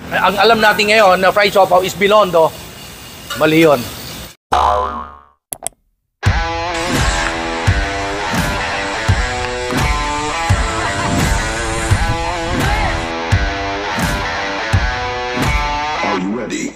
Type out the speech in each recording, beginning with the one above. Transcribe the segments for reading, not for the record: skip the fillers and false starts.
Ang alam natin ngayon na fried siopaw is Binondo, mali yun. Are you ready?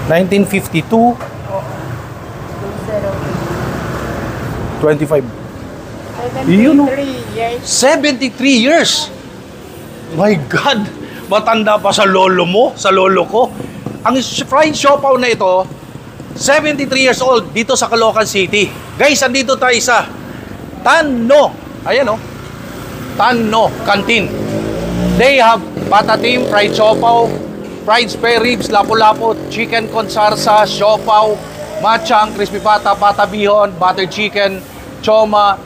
1952, 25. 73 years. 73 years! My God! Matanda pa sa lolo mo, sa lolo ko. Ang fried siopaw na ito, 73 years old, dito sa Caloocan City. Guys, andito tayo sa Tanno. Ayan o. Tanno Canteen. They have patatim, fried siopaw, fried spare ribs, lapu-lapu, chicken con sarsa, siopaw, machang, crispy pata, pata bihon, butter chicken, choma,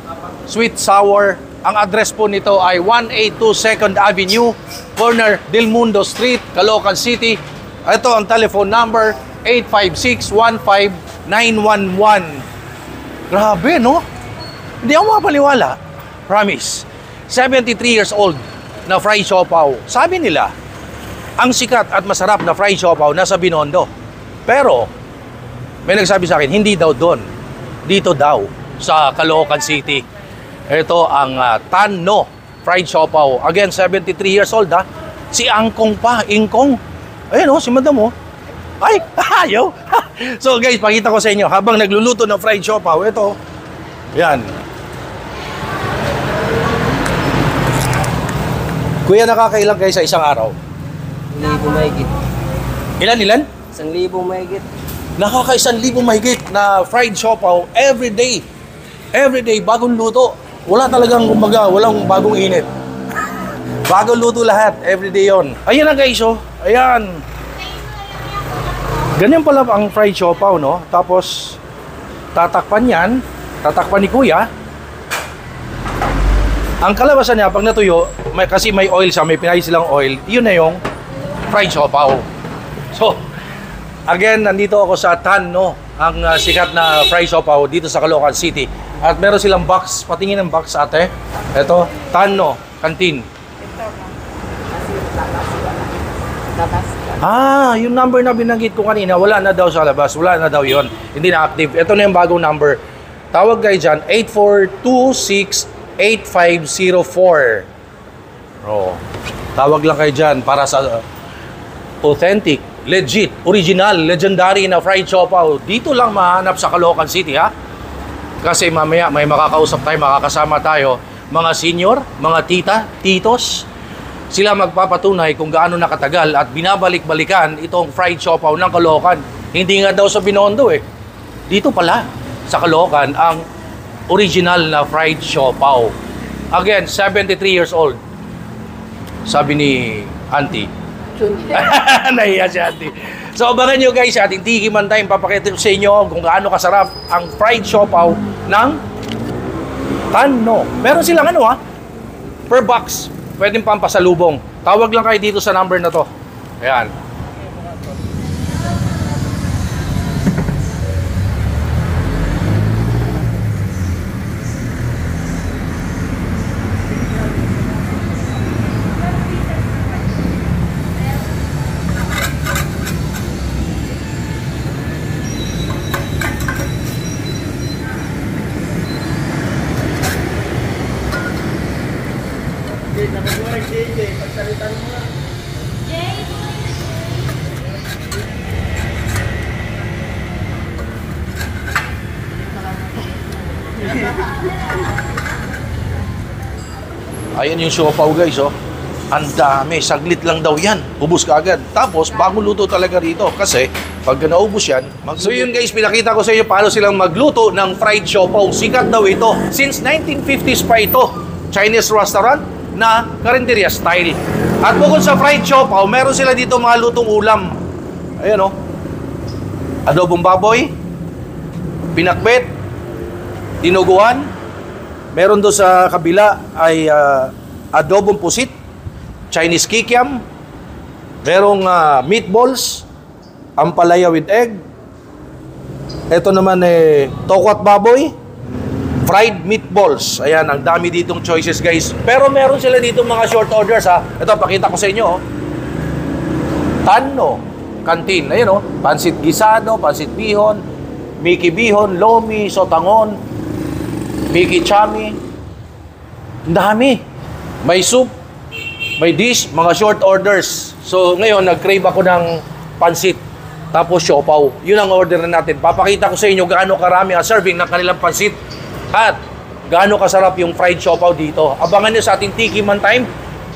sweet sour. Ang address po nito ay 182 2nd Avenue, corner Del Mundo Street, Caloocan City. Ito ang telephone number, 856-15911. Grabe, no? Hindi ako mapaliwala. Promise. 73 years old na fried siopaw. Sabi nila, ang sikat at masarap na fried siopaw nasa Binondo. Pero, may nagsabi sa akin, hindi daw doon. Dito daw, sa Caloocan City. Ito ang Tanno fried siopaw. Again, 73 years old ha. Si Angkong pa, Ingkong. Ayun o, si Madam o. Ay, ayaw. So guys, pakita ko sa inyo. Habang nagluluto ng fried siopaw, ito. Yan. Kuya, nakakailang kayo sa isang araw? 1,000 mahigit. Ilan? 1,000 mahigit. Nakaka-1,000 mahigit na fried siopaw every day. Every day, bagong luto. Wala talagang, kumbaga, walang bagong init. Bagong luto lahat, every day yon. Ayan na guys, oh. Ayan. Ganyan pala ang fried siopaw, no? Tapos, tatakpan yan. Tatakpan ni Kuya. Ang kalabasan niya, pag natuyo, kasi may oil siya, may pinay silang oil, yun na yung fried siopaw. So, again, nandito ako sa Tanno, ang sikat na fried siopaw dito sa Caloocan City. At meron silang box, patingin ng box ate. Ito, Tanno Canteen. Ah, yung number na binanggit ko kanina, wala na daw sa labas, wala na daw yon. Hindi na active. Ito na yung bagong number. Tawag kayo dyan, 8426-8504. Oh, tawag lang kayo dyan para sa authentic, legit, original, legendary na fried siopaw. Dito lang mahanap sa Caloocan City, ha? Kasi mamaya may makakausap tayo, makakasama tayo, mga senior, mga tita, titos. Sila magpapatunay kung gaano nakatagal at binabalik-balikan itong fried siopaw ng Caloocan. Hindi nga daw sa Binondo eh. Dito pala, sa Caloocan, ang original na fried siopaw. Again, 73 years old. Sabi ni Auntie. Nahiya si Auntie. So, abangan nyo guys, ating tikiman tayong papakita sa inyo kung gaano kasarap ang fried siopaw ng Tanno. Meron silang ano ha? Per box. Pwedeng pampasalubong. Tawag lang kayo dito sa number na to. Ayan. Ayan yung siopaw guys, oh. Ang dami, saglit lang daw yan. Ubus ka agad. Tapos, bago luto talaga rito. Kasi, pag naubos yan, so yun guys, pinakita ko sa inyo paano silang magluto ng fried siopaw. Sikat daw ito. Since 1950s pa ito. Chinese restaurant na karinderya style. At bukod sa fried siopaw, meron sila dito mga lutong ulam. Ayan, oh. Adobong baboy, pinakbet, dinuguan. Meron doon sa kabila ay adobong pusit, Chinese kikiam, merong meatballs, ampalaya with egg. Ito naman tokwat baboy, fried meatballs. Ayan, ang dami ditong choices guys. Pero meron sila dito mga short orders ha. Ito, pakita ko sa inyo. Tanno, kantin. Ayan pansit gisado, pansit bihon, Mickey bihon, lomi, sotangon, Mickey chami. Ang dami. May soup, may dish, mga short orders. So ngayon, nag-crave ako ng pansit. Tapos siopaw. Yun ang order na natin. Papakita ko sa inyo gaano karami ang serving ng kanilang pansit. At gaano kasarap yung fried siopaw dito. Abangan nyo sa ating Tiki Man Time.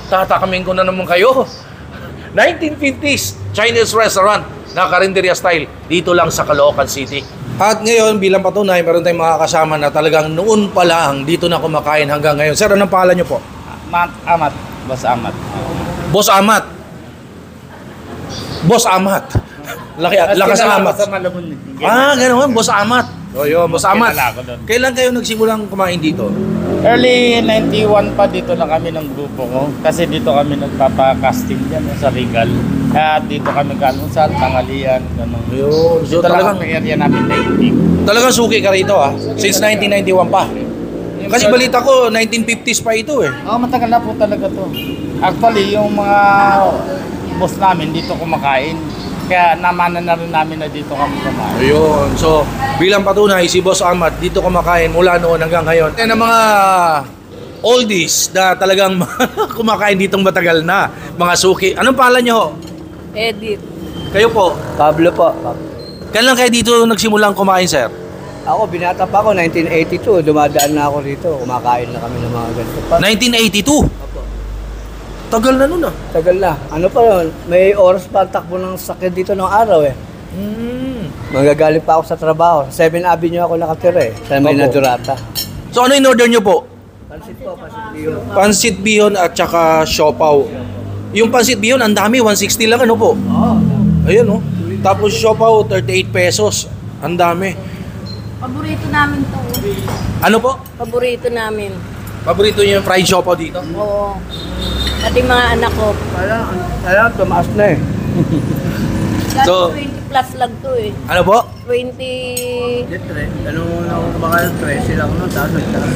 Tatakamin ko na naman kayo. 1950s Chinese restaurant na karinderya style. Dito lang sa Caloocan City. At ngayon, bilang patunay, meron tayong mga kasama na talagang noon pa lang dito na kumakain hanggang ngayon. Sir, anong pangalan nyo po? Amat. Boss Amat. Boss Amat. Boss Amat. Lakas ng Amat. Ganoon, Boss Amat. O yun, Boss Amat. Kailan kayo nagsimulang kumain dito? Early 91 pa dito lang kami ng grupo ko. Kasi dito kami nagpapa-casting dyan sa Regal. Kaya dito kami galusal, tangalian, gano'n. Yun. So, Dito lang ang area namin dating. talagang suki ka rito Since 1991 pa. Kasi balita ko, 1950s pa ito Matagal na po talaga to. Actually, yung mga boss namin dito kumakain. Kaya namanan na rin namin na dito kami kumain. Ayun. So, bilang patunay, si Boss Amat dito kumakain mula noon hanggang ngayon. Yan ang mga oldies na talagang kumakain ditong matagal na. Mga suki. Anong pangalan nyo? Edit. Kayo po. Pablo po. Kailan kayo dito nagsimulang kumain, sir? Ako, binata pa ako, 1982. Dumadaan na ako dito. Kumakain na kami ng mga ganito pa. 1982? Tagal na nun Tagal na. Ano pa yun? May oras pa ang takbo ng sakit dito ng araw Magagaling pa ako sa trabaho. 7 Avenue ako nakatira Sa may Opo. Nadurata. So, ano in-order nyo po? Pansit po, pansit bihon. Pansit bihon at saka siopaw. Yung pansit bihon, ang dami, 160 lang po. Oo. Ayun Tapos siopaw, 38 pesos. Ang dami. Paborito namin to. Ano po? Paborito namin. Paborito niyo yung fried siopaw dito? Oo. Pati mga anak ko. Kaya tumaas na So- 20 plus lang to Ano po? 20... Ano na ako kumakain? 13 lang nun. Tapos nagtaas.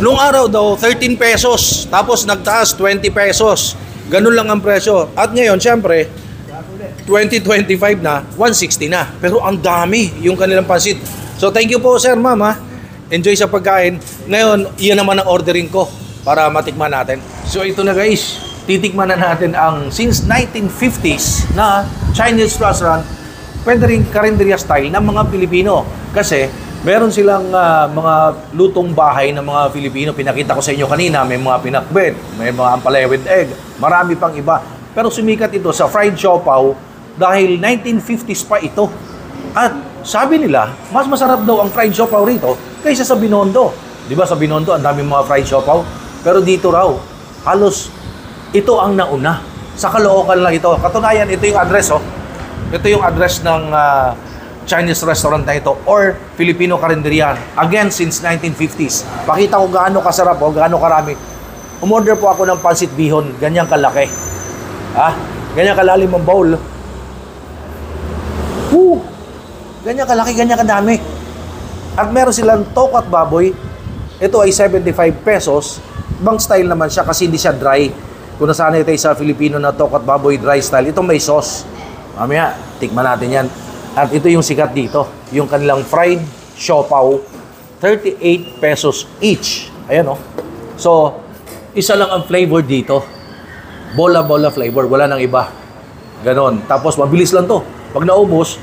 Nung araw daw, 13 pesos. Tapos nagtaas, 20 pesos. Ganun lang ang presyo. At ngayon, syempre, 2025 na, 160 na. Pero ang dami yung kanilang pansit. So thank you po, sir, ma'am. Enjoy sa pagkain. Ngayon, iyan naman ang ordering ko para matikman natin. So ito na guys, titikman na natin ang since 1950s na Chinese restaurant, pwede rin karinderya style ng mga Pilipino. Kasi meron silang mga lutong bahay ng mga Pilipino. Pinakita ko sa inyo kanina, may mga pinakbet, may mga ampalaya with egg, marami pang iba. Pero sumikat ito sa fried siopaw dahil 1950s pa ito. At sabi nila, mas masarap daw ang fried siopaw rito kaysa sa Binondo. Di ba sa Binondo, ang daming mga fried siopaw. Pero dito raw, halos ito ang nauna. Sa Caloocan lang ito. Katunayan, ito yung address Ito yung address ng Chinese restaurant na ito or Filipino Karinderya. Again, since 1950s. Pakita ko gaano kasarap gaano karami. Umorder po ako ng pansit bihon. Ganyang kalaki. Ganyang kalalim ang bowl. Ganyan kalaki, ganyan kadami. At meron silang tokat baboy. Ito ay 75 pesos. Ibang style naman siya kasi hindi siya dry. Kung nasanay tayo sa Filipino na tokat baboy dry style, ito may sauce. Mamaya, tikman natin yan. At ito yung sikat dito. Yung kanilang fried siopaw, 38 pesos each. Ayan So, isa lang ang flavor dito. Bola-bola flavor. Wala nang iba. Ganon. Tapos, mabilis lang to. Pag naubos,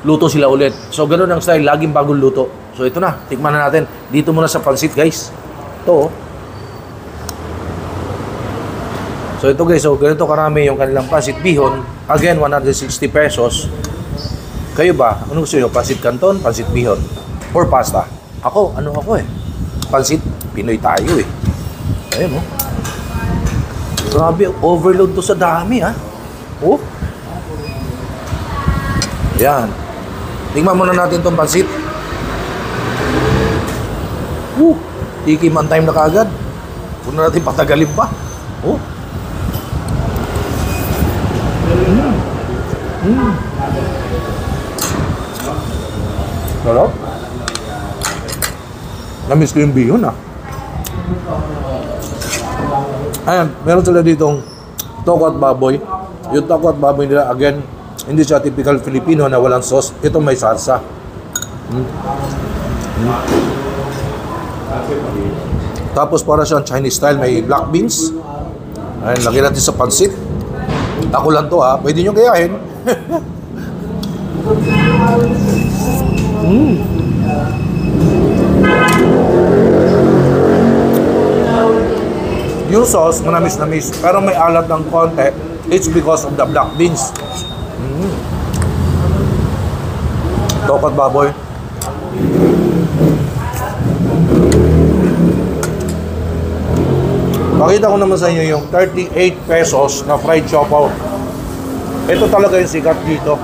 luto sila ulit. So, ganun ang style. Laging bagong luto. So, ito na. Tikman na natin. Dito muna sa pansit, guys. Ito, So, ito guys. So, ganito karami yung kanilang pansit bihon. Again, 160 pesos. Kayo ba? Ano gusto nyo? Pansit canton, pansit bihon? Or pasta? Ako, pansit. Pinoy tayo Ayun Grabe, overload to sa dami Yan. Tingnan muna natin tong pansit. Tiki Man time na kaagad. Huwag na natin patagalin pa. Oh. Sarap. Namiss ko yung bihon ah. Ayan, meron sila ditong toko at baboy. Yung toko at baboy nila, again, hindi siya typical Filipino na walang sauce. Ito may salsa. Tapos para siyang Chinese style, may black beans. Ayan, lagyan natin sa pansit. Ako lang to ha, pwede nyo gayahin. Yung sauce, manamis-namis, pero may alat ng konti. It's because of the black beans. Toko at baboy. Pakita ko naman sa inyo yung 38 pesos na fried siopaw. Ito talaga yung sikat dito.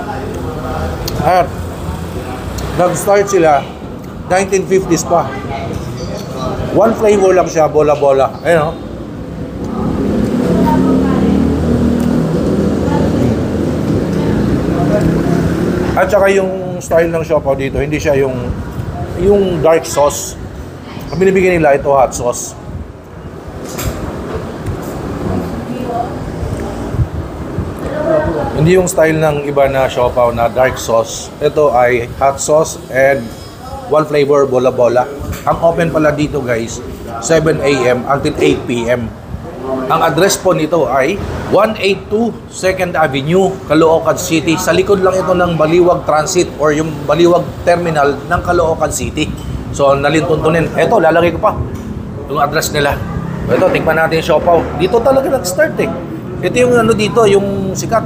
At nag-start sila 1950s pa. One flavor lang siya, bola-bola. Ayun o. At saka yung style ng siopaw dito, hindi siya yung dark sauce. Ang binibigyan nila, ito hot sauce. Hindi yung style ng iba na siopaw na dark sauce. Ito ay hot sauce and one flavor, bola-bola. Ang open pala dito guys, 7 a.m. until 8 p.m. Ang address po nito ay 182 2nd Avenue, Caloocan City. Sa likod lang ito ng Baliwag Transit or yung Baliwag Terminal ng Caloocan City. So, nalintuntunin. Ito, lalagay ko pa yung address nila. Ito, tingnan natin yung siopaw. Dito talaga nag-start eh. Ito yung ano dito, yung sikat.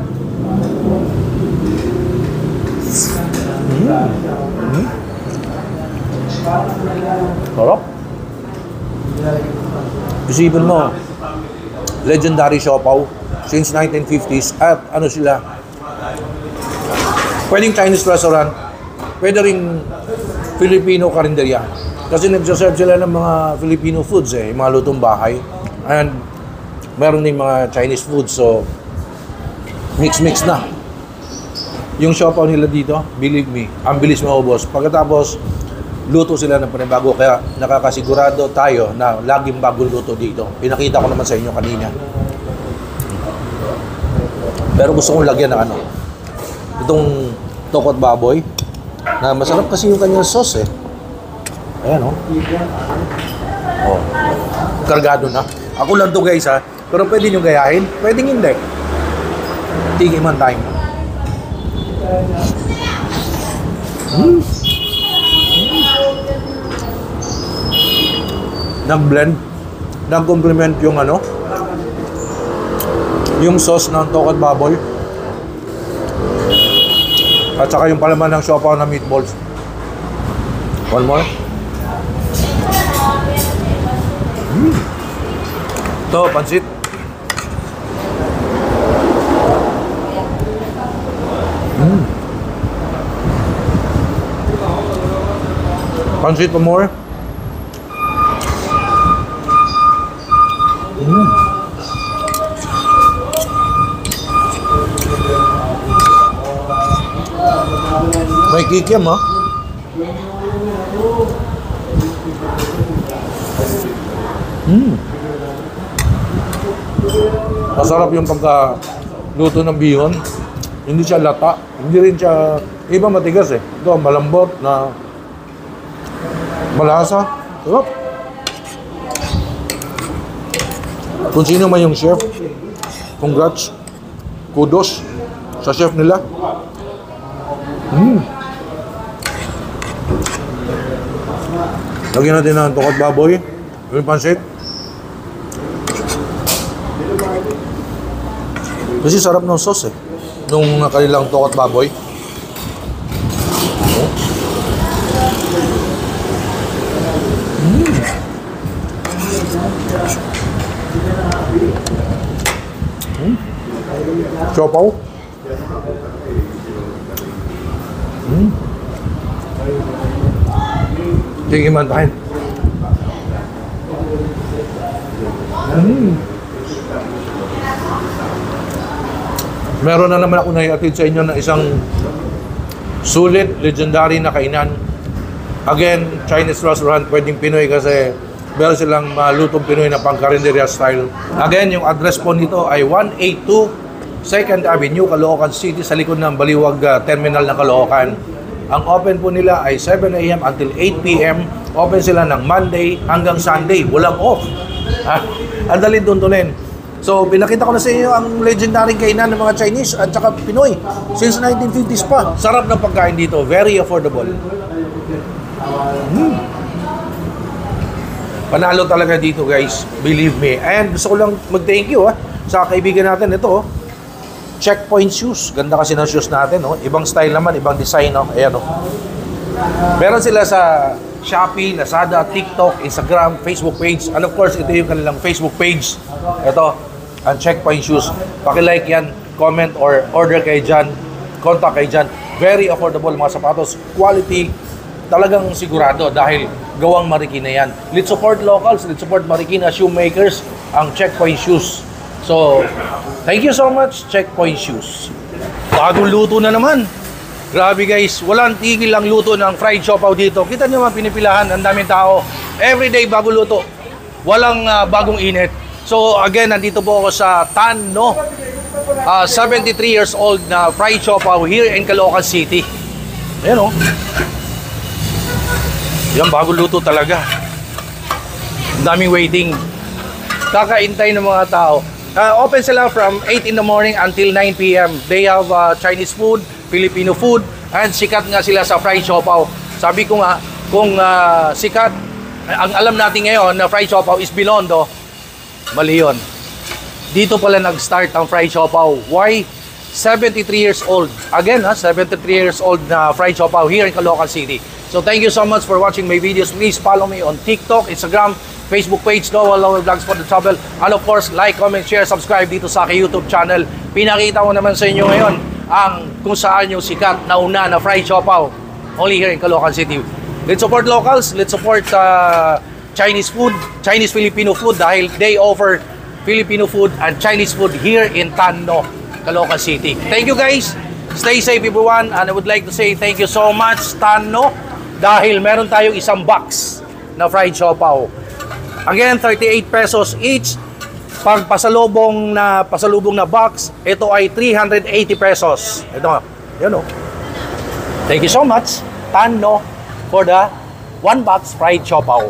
Sarap. Isipin mo, legendary siopaw since 1950s at ano sila, pwedeng Chinese restaurant, pwede rin Filipino karinderya. Kasi nagsaserve sila ng mga Filipino foods eh, mga lutong bahay. And meron din mga Chinese food, so mix-mix na. Yung siopaw nila dito, believe me, ang bilis maubos. Pagkatapos, luto sila ng panibago, kaya nakakasigurado tayo na laging bagong luto dito. Pinakita ko naman sa inyo kanina. Pero gusto kong lagyan ng ano, itong toko at baboy, na masarap kasi yung kanyang sauce eh. Ayan oh. Oh. Kargado na. Ako lang to guys ha. Pero pwede nyo gayahin, pwedeng hindi. Tigiman tayo. Nag-blend, nag-complement yung ano, yung sauce ng toko at baboy. At saka yung palaman ng siopaw na meatballs. One more. Ito, pansit. Pansit pa more. May kikiam ha. Masarap yung pagka-luto ng bihon. Hindi siya lata. Hindi rin siya, iba matigas eh. Ito, malambot na malasa. Sarap. Kung sino man yung chef, congrats. Kudos sa chef nila. Lagyan natin ng toko at baboy. Yung pansit. Kasi sarap ng sauce eh. Nung kanilang toko at baboy. Siopaw. Sige man tayo. Meron na naman ako naiatid sa inyo ng isang sulit, legendary na kainan. Again, Chinese restaurant, pwedeng Pinoy kasi meron silang lutong Pinoy na pang-karinderya style. Again, yung address po nito ay 182 2nd Avenue, Caloocan City, sa likod ng Baliwag Terminal ng Caloocan. Ang open po nila ay 7 a.m. until 8 p.m. Open sila ng Monday hanggang Sunday. Walang off. Ang dali tuntunin. So, pinakita ko na sa inyo ang legendary kainan ng mga Chinese at saka Pinoy. Since 1950s pa. Sarap ng pagkain dito. Very affordable. Panalo talaga dito, guys. Believe me. And gusto ko lang mag-thank you sa kaibigan natin. Ito, Checkpoint Shoes. Ganda kasi ng shoes natin. Ibang style naman, ibang design. Ayan. Meron sila sa Shopee, Lazada, TikTok, Instagram, Facebook page. And of course, ito yung kanilang Facebook page. Ito, ang Checkpoint Shoes. Paki-like yan, comment, or order kayo dyan. Contact kayo dyan. Very affordable mga sapatos. Quality, talagang sigurado dahil gawang Marikina yan. Let's support locals, let's support Marikina shoemakers, ang Checkpoint Shoes. So, thank you so much, Checkpoint Shoes. Bagong luto na naman. Grabe guys, walang tigil ang luto ng fried siopaw dito. Kita nyo mga pinipilahan, ang daming tao. Everyday bago luto. Walang bagong init. So again, nandito po ako sa Tan No. 73 years old na fried siopaw here in Caloocan City. Ayan Yan, bago luto talaga. Ang daming waiting. Kakaintay ng mga tao. Open sila from 8 in the morning until 9 p.m. They have Chinese food, Filipino food, and sikat nga sila sa fried siopaw. Sabi ko nga, kung sikat, ang alam natin ngayon na fried siopaw is Binondo, mali yun. Dito pala nag-start ang fried siopaw. Why? 73 years old. Again, 73 years old na fried siopaw here in Caloocan City. So thank you so much for watching my videos. Please follow me on TikTok, Instagram, Facebook page, Noah Lower Vlogs for the Travel. And of course, like, comment, share, subscribe dito sa aking YouTube channel. Pinakita ko naman sa inyo ngayon ang kung saan yung sikat na una na fried siopaw. Only here in Caloocan City. Let's support locals. Let's support Chinese food, Chinese Filipino food dahil they offer Filipino food and Chinese food here in Tan No, Caloocan City. Thank you guys. Stay safe everyone. And I would like to say thank you so much Tan No dahil meron tayong isang box na fried siopaw. Again, 38 pesos each. Pag pasalubong na box, ito ay 380 pesos. Ito, yun Thank you so much, Tan No, for the 1 box fried siopaw.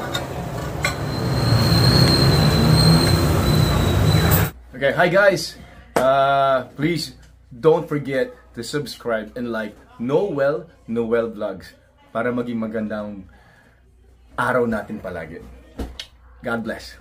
Okay, hi guys. Please don't forget to subscribe and like Noel Vlogs para maging magandang araw natin palagi. God bless.